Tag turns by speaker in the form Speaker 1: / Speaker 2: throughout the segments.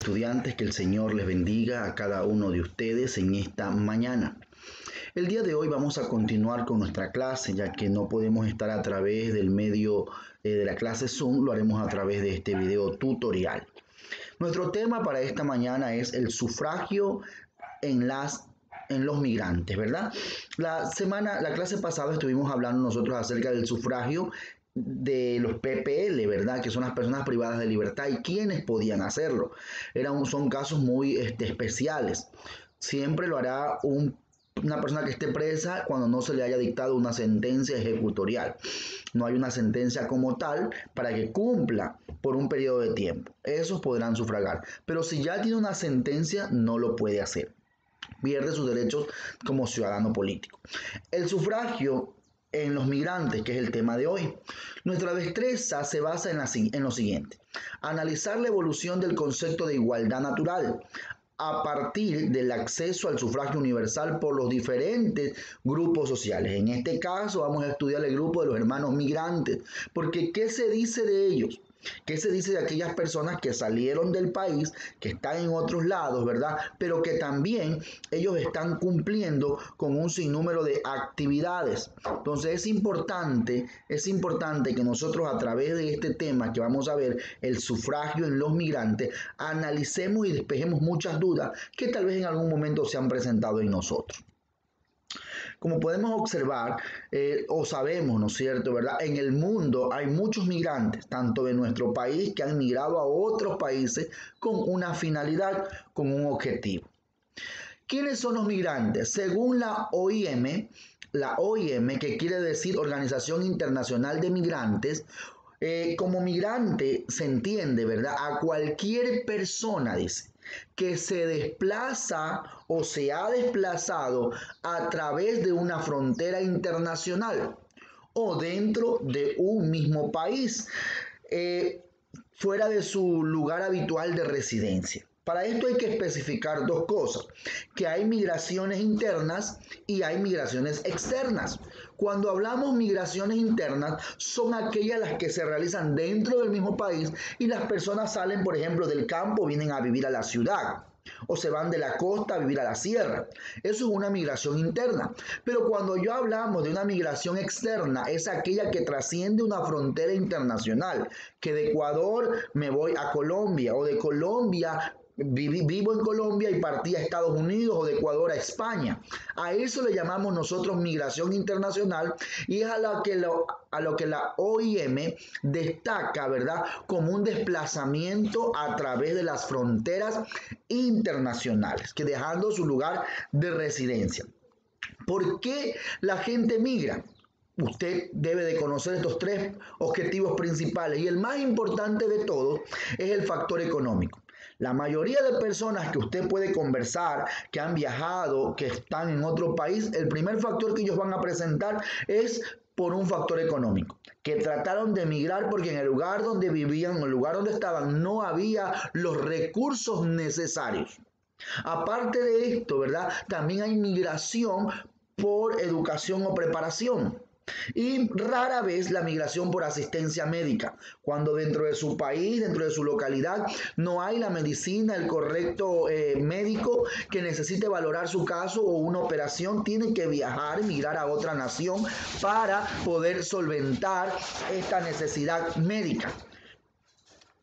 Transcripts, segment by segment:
Speaker 1: estudiantes, que el Señor les bendiga a cada uno de ustedes en esta mañana. El día de hoy vamos a continuar con nuestra clase, ya que no podemos estar a través del medio de la clase Zoom, lo haremos a través de este video tutorial. Nuestro tema para esta mañana es el sufragio en los migrantes, ¿verdad? La clase pasada estuvimos hablando nosotros acerca del sufragio de los PPL, ¿verdad? Que son las personas privadas de libertad y quiénes podían hacerlo. Son casos muy especiales. Siempre lo hará una persona que esté presa cuando no se le haya dictado una sentencia ejecutorial. No hay una sentencia como tal para que cumpla por un periodo de tiempo. Esos podrán sufragar. Pero si ya tiene una sentencia, no lo puede hacer. Pierde sus derechos como ciudadano político. El sufragio en los migrantes, que es el tema de hoy. Nuestra destreza se basa en lo siguiente: analizar la evolución del concepto de igualdad natural a partir del acceso al sufragio universal por los diferentes grupos sociales. En este caso vamos a estudiar el grupo de los hermanos migrantes, porque ¿qué se dice de ellos? ¿Qué se dice de aquellas personas que salieron del país, que están en otros lados, ¿verdad? Pero que también ellos están cumpliendo con un sinnúmero de actividades. Entonces es importante que nosotros, a través de este tema que vamos a ver, el sufragio en los migrantes, analicemos y despejemos muchas dudas que tal vez en algún momento se han presentado en nosotros. Como podemos observar, o sabemos, ¿no es cierto?, ¿verdad? En el mundo hay muchos migrantes, tanto de nuestro país, que han migrado a otros países con una finalidad, con un objetivo. ¿Quiénes son los migrantes? Según la OIM, que quiere decir Organización Internacional de Migrantes, como migrante se entiende, ¿verdad?, a cualquier persona, dice, que se desplaza o se ha desplazado a través de una frontera internacional o dentro de un mismo país, fuera de su lugar habitual de residencia. Para esto hay que especificar dos cosas: que hay migraciones internas y hay migraciones externas. Cuando hablamos migraciones internas, son aquellas las que se realizan dentro del mismo país y las personas salen, por ejemplo, del campo, vienen a vivir a la ciudad, o se van de la costa a vivir a la sierra. Eso es una migración interna. Pero cuando yo hablamos de una migración externa, es aquella que trasciende una frontera internacional, que de Ecuador me voy a Colombia, o de Colombia vivo en Colombia y partí a Estados Unidos, o de Ecuador a España. A eso le llamamos nosotros migración internacional, y es a lo que la OIM destaca, ¿verdad?, como un desplazamiento a través de las fronteras internacionales, que dejando su lugar de residencia. ¿Por qué la gente migra? Usted debe de conocer estos tres objetivos principales, y el más importante de todos es el factor económico. La mayoría de personas que usted puede conversar, que han viajado, que están en otro país, el primer factor que ellos van a presentar es por un factor económico, que trataron de emigrar porque en el lugar donde vivían, en el lugar donde estaban, no había los recursos necesarios. Aparte de esto, ¿verdad?, también hay migración por educación o preparación. Y rara vez la migración por asistencia médica, cuando dentro de su país, dentro de su localidad, no hay la medicina, el correcto médico que necesite valorar su caso o una operación, tienen que viajar, migrar a otra nación para poder solventar esta necesidad médica.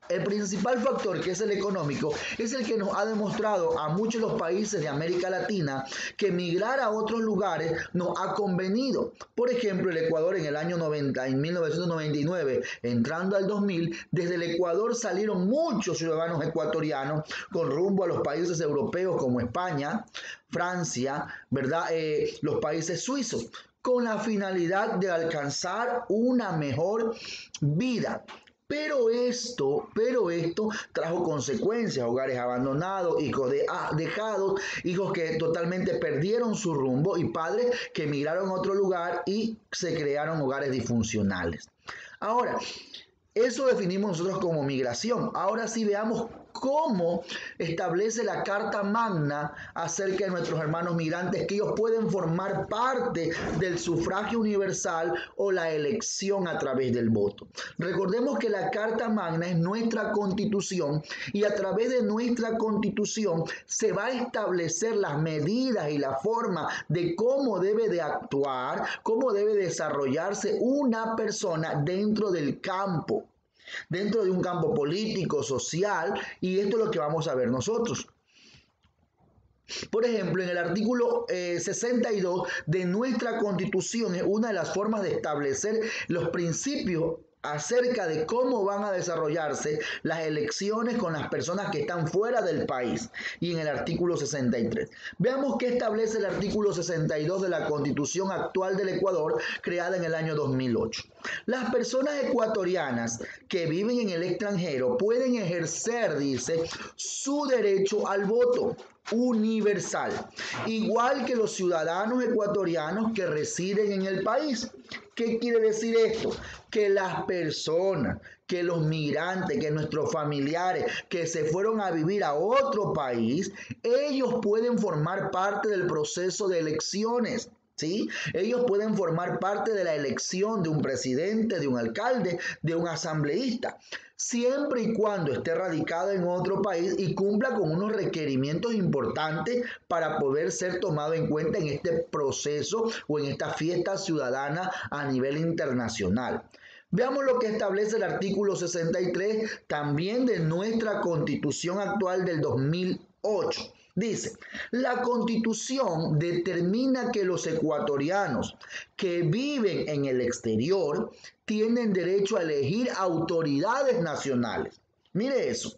Speaker 1: El principal factor, que es el económico, es el que nos ha demostrado a muchos de los países de América Latina que migrar a otros lugares nos ha convenido. Por ejemplo, el Ecuador en el año 90, en 1999, entrando al 2000, desde el Ecuador salieron muchos ciudadanos ecuatorianos con rumbo a los países europeos como España, Francia, ¿verdad?, los países suizos, con la finalidad de alcanzar una mejor vida. Pero esto trajo consecuencias: hogares abandonados, hijos dejados, hijos que totalmente perdieron su rumbo, y padres que emigraron a otro lugar y se crearon hogares disfuncionales. Ahora, eso definimos nosotros como migración. Ahora sí veamos cómo establece la Carta Magna acerca de nuestros hermanos migrantes, que ellos pueden formar parte del sufragio universal o la elección a través del voto. Recordemos que la Carta Magna es nuestra Constitución y a través de nuestra Constitución se va a establecer las medidas y la forma de cómo debe de actuar, cómo debe desarrollarse una persona dentro del campo, dentro de un campo político, social, y esto es lo que vamos a ver nosotros. Por ejemplo, en el artículo 62 de nuestra Constitución es una de las formas de establecer los principios acerca de cómo van a desarrollarse las elecciones con las personas que están fuera del país. Y en el artículo 63. Veamos qué establece el artículo 62 de la Constitución actual del Ecuador, creada en el año 2008. Las personas ecuatorianas que viven en el extranjero pueden ejercer, dice, su derecho al voto universal, igual que los ciudadanos ecuatorianos que residen en el país. ¿Qué quiere decir esto? Que las personas, que los migrantes, que nuestros familiares que se fueron a vivir a otro país, ellos pueden formar parte del proceso de elecciones. ¿Sí? Ellos pueden formar parte de la elección de un presidente, de un alcalde, de un asambleísta, siempre y cuando esté radicado en otro país y cumpla con unos requerimientos importantes para poder ser tomado en cuenta en este proceso o en esta fiesta ciudadana a nivel internacional. Veamos lo que establece el artículo 63 también de nuestra Constitución actual del 2008. Dice, la Constitución determina que los ecuatorianos que viven en el exterior tienen derecho a elegir autoridades nacionales. Mire eso.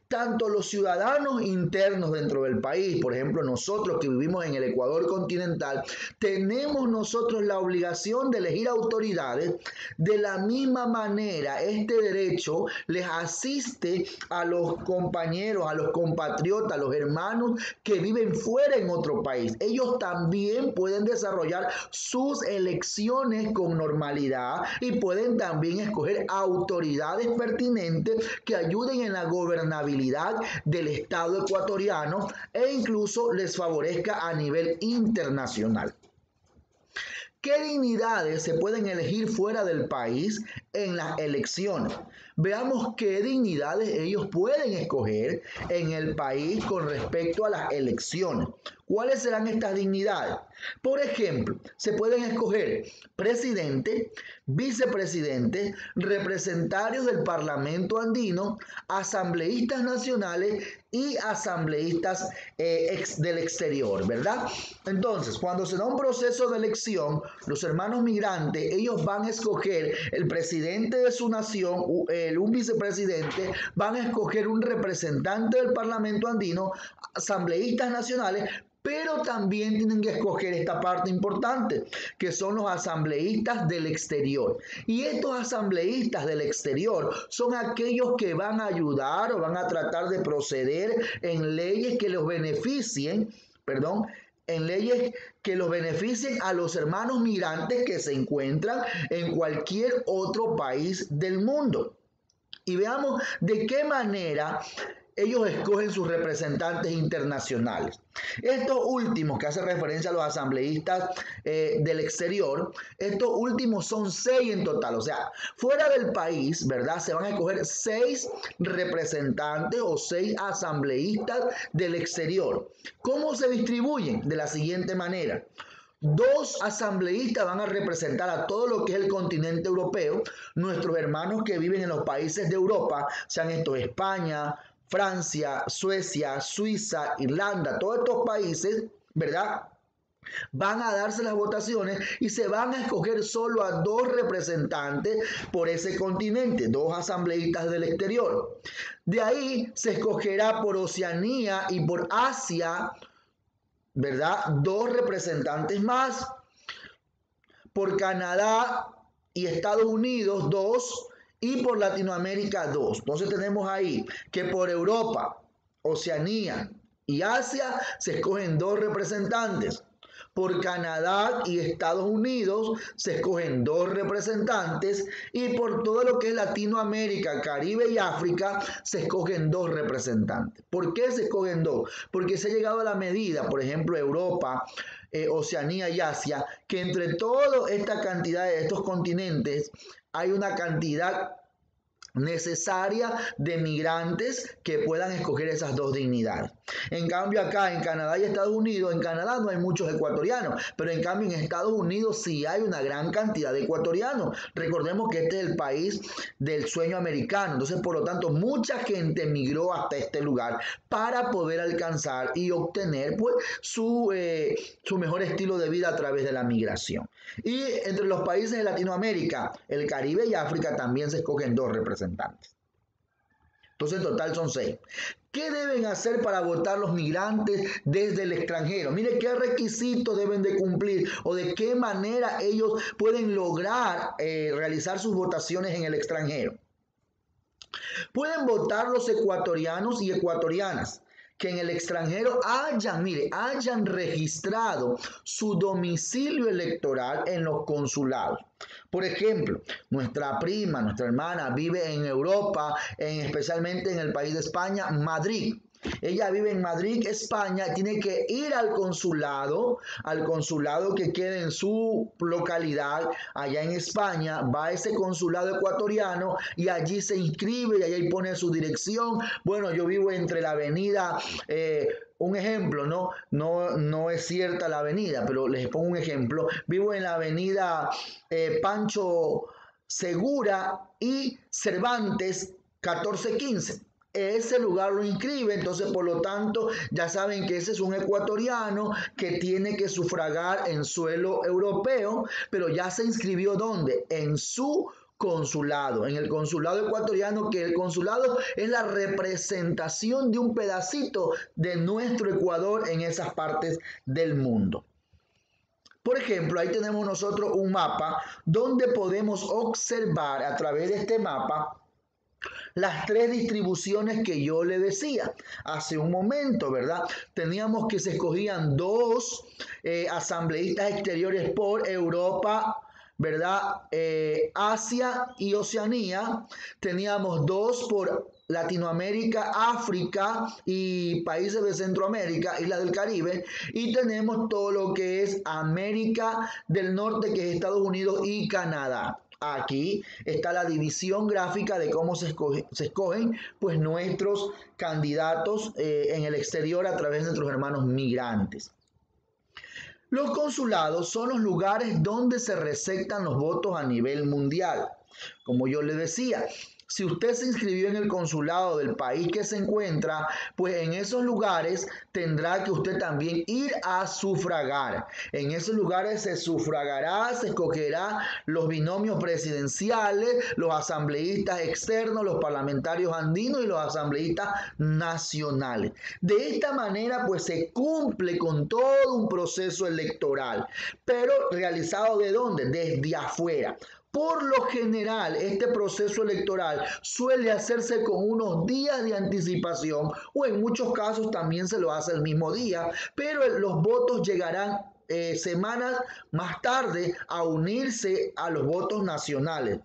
Speaker 1: Tanto los ciudadanos internos dentro del país, por ejemplo nosotros que vivimos en el Ecuador continental, tenemos nosotros la obligación de elegir autoridades. De la misma manera, este derecho les asiste a los compañeros, a los compatriotas, a los hermanos que viven fuera en otro país. Ellos también pueden desarrollar sus elecciones con normalidad y pueden también escoger autoridades pertinentes que ayuden en la gobernabilidad del Estado ecuatoriano e incluso les favorezca a nivel internacional. ¿Qué dignidades se pueden elegir fuera del país en las elecciones? Veamos qué dignidades ellos pueden escoger en el país con respecto a las elecciones. ¿Cuáles serán estas dignidades? Por ejemplo, se pueden escoger presidente, vicepresidente, representarios del Parlamento andino, asambleístas nacionales y asambleístas del exterior, ¿verdad? Entonces, cuando se da un proceso de elección, los hermanos migrantes, ellos van a escoger el presidente de su nación, un vicepresidente, van a escoger un representante del Parlamento andino, asambleístas nacionales, pero también tienen que escoger esta parte importante, que son los asambleístas del exterior. Y estos asambleístas del exterior son aquellos que van a ayudar o van a tratar de proceder en leyes que los beneficien, en leyes que los beneficien a los hermanos migrantes que se encuentran en cualquier otro país del mundo. Y veamos de qué manera ellos escogen sus representantes internacionales. Estos últimos, que hacen referencia a los asambleístas del exterior, estos últimos son 6 en total. O sea, fuera del país, ¿verdad? Se van a escoger 6 representantes o 6 asambleístas del exterior. ¿Cómo se distribuyen? De la siguiente manera. 2 asambleístas van a representar a todo lo que es el continente europeo, nuestros hermanos que viven en los países de Europa, sean estos España, Francia, Suecia, Suiza, Irlanda, todos estos países, ¿verdad? Van a darse las votaciones y se van a escoger solo a 2 representantes por ese continente, 2 asambleístas del exterior. De ahí se escogerá por Oceanía y por Asia, ¿verdad? 2 representantes más. Por Canadá y Estados Unidos, 2. Y por Latinoamérica, 2. Entonces tenemos ahí que por Europa, Oceanía y Asia se escogen 2 representantes. Por Canadá y Estados Unidos se escogen 2 representantes y por todo lo que es Latinoamérica, Caribe y África se escogen 2 representantes. ¿Por qué se escogen 2? Porque se ha llegado a la medida, por ejemplo, Europa, Oceanía y Asia, que entre toda esta cantidad de estos continentes hay una cantidad necesaria de migrantes que puedan escoger esas 2 dignidades. En cambio acá en Canadá y Estados Unidos, en Canadá no hay muchos ecuatorianos, pero en cambio en Estados Unidos sí hay una gran cantidad de ecuatorianos. Recordemos que este es el país del sueño americano, entonces por lo tanto mucha gente migró hasta este lugar para poder alcanzar y obtener pues su mejor estilo de vida a través de la migración. Y entre los países de Latinoamérica, el Caribe y África también se escogen 2 representantes. Entonces en total son 6. ¿Qué deben hacer para votar los migrantes desde el extranjero? Mire qué requisitos deben de cumplir o de qué manera ellos pueden lograr realizar sus votaciones en el extranjero. Pueden votar los ecuatorianos y ecuatorianas que en el extranjero hayan registrado su domicilio electoral en los consulados. Por ejemplo, nuestra prima, nuestra hermana vive en Europa, especialmente en el país de España, Madrid. Ella vive en Madrid, España, tiene que ir al consulado que quede en su localidad, allá en España, va a ese consulado ecuatoriano y allí se inscribe y allí pone su dirección. Bueno, yo vivo entre la avenida, un ejemplo, no es cierta la avenida, pero les pongo un ejemplo. Vivo en la avenida Pancho Segura y Cervantes 1415. Ese lugar lo inscribe, entonces por lo tanto ya saben que ese es un ecuatoriano que tiene que sufragar en suelo europeo, pero ya se inscribió ¿dónde? En su consulado, en el consulado ecuatoriano, que el consulado es la representación de un pedacito de nuestro Ecuador en esas partes del mundo. Por ejemplo, ahí tenemos nosotros un mapa donde podemos observar a través de este mapa las 3 distribuciones que yo le decía hace un momento, ¿verdad? Teníamos que se escogían 2 asambleístas exteriores por Europa, ¿verdad? Asia y Oceanía. Teníamos 2 por Latinoamérica, África y países de Centroamérica, Islas del Caribe. Y tenemos todo lo que es América del Norte, que es Estados Unidos y Canadá. Aquí está la división gráfica de cómo se escogen pues nuestros candidatos en el exterior a través de nuestros hermanos migrantes. Los consulados son los lugares donde se receptan los votos a nivel mundial. Como yo le decía, si usted se inscribió en el consulado del país que se encuentra, pues en esos lugares tendrá que usted también ir a sufragar. En esos lugares se sufragará, se escogerá los binomios presidenciales, los asambleístas externos, los parlamentarios andinos y los asambleístas nacionales. De esta manera, pues se cumple con todo un proceso electoral, pero realizado ¿de dónde? Desde afuera. Por lo general, este proceso electoral suele hacerse con unos días de anticipación o en muchos casos también se lo hace el mismo día, pero los votos llegarán semanas más tarde a unirse a los votos nacionales.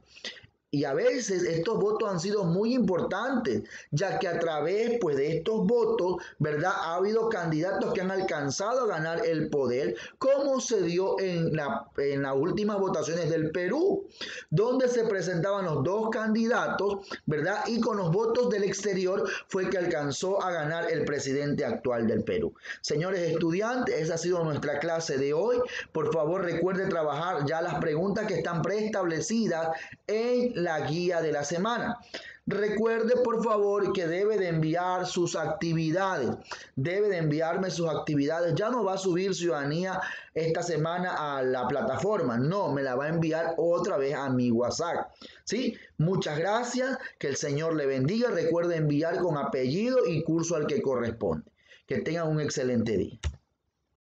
Speaker 1: Y a veces estos votos han sido muy importantes, ya que a través pues, de estos votos, ¿verdad? Ha habido candidatos que han alcanzado a ganar el poder, como se dio en las últimas votaciones del Perú, donde se presentaban los 2 candidatos, ¿verdad? Y con los votos del exterior fue que alcanzó a ganar el presidente actual del Perú. Señores estudiantes, esa ha sido nuestra clase de hoy. Por favor, recuerde trabajar ya las preguntas que están preestablecidas en la guía de la semana. Recuerde por favor que debe de enviar sus actividades, debe de enviarme sus actividades. Ya no va a subir Ciudadanía esta semana a la plataforma, no, me la va a enviar otra vez a mi WhatsApp. ¿Sí? Muchas gracias, que el Señor le bendiga. Recuerde enviar con apellido y curso al que corresponde. Que tengan un excelente día.